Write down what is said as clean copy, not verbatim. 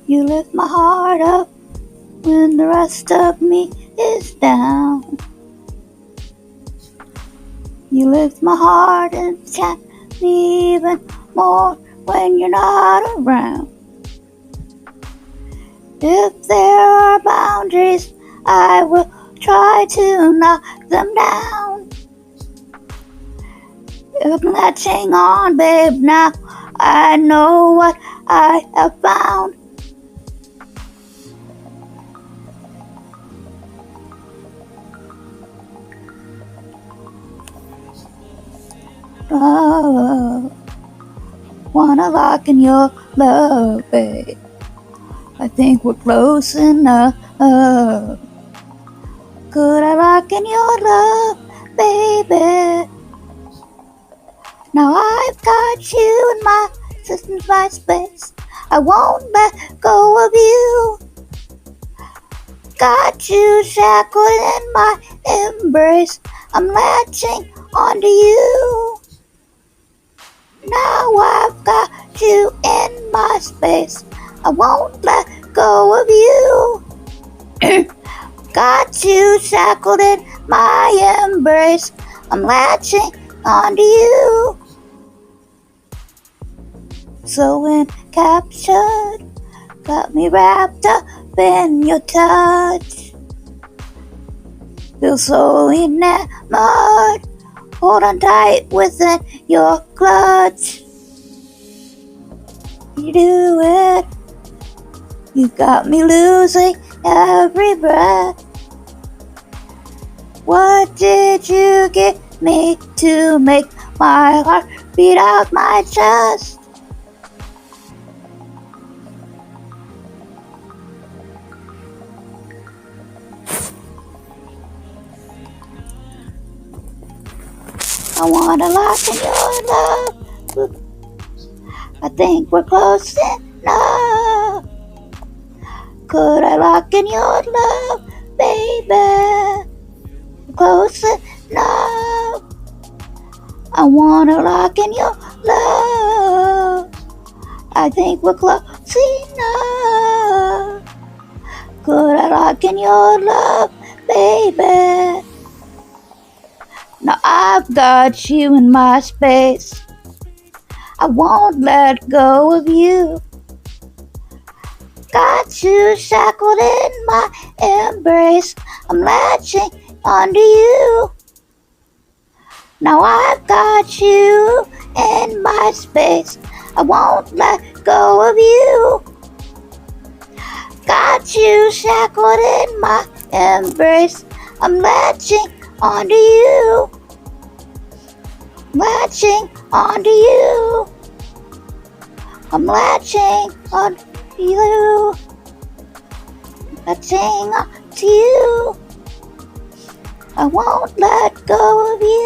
You lift my heart up when the rest of me is down. You lift my heart and chat me even more when you're not around. If there are boundaries, I will try to knock them down. If I'm latching on, babe, now I know what I have found. Oh, wanna lock in your love, babe. I think we're close enough. Could I lock in your love, baby? Now I've got you in my system's my space. I won't let go of you. Got you shackled in my embrace. I'm latching onto you. Now I've got you in my space. I won't let go of you. Got you shackled in my embrace. I'm latching onto you. So encaptured, got me wrapped up in your touch. Feel so enamored, hold on tight within your clutch. You do it, you got me losing every breath. What did you give me to make my heart beat out my chest? I wanna lock in your love. I think we're close enough. Could I lock in your love, baby? Close enough. I wanna lock in your love. I think we're close enough. Could I lock in your love, baby? Now I've got you in my space. I won't let go of you. Got you shackled in my embrace. I'm latching onto you. Now I've got you in my space. I won't let go of you. Got you shackled in my embrace. I'm latching onto you. Latching onto you. I'm latching onto you. Latching onto you. I won't let go of you.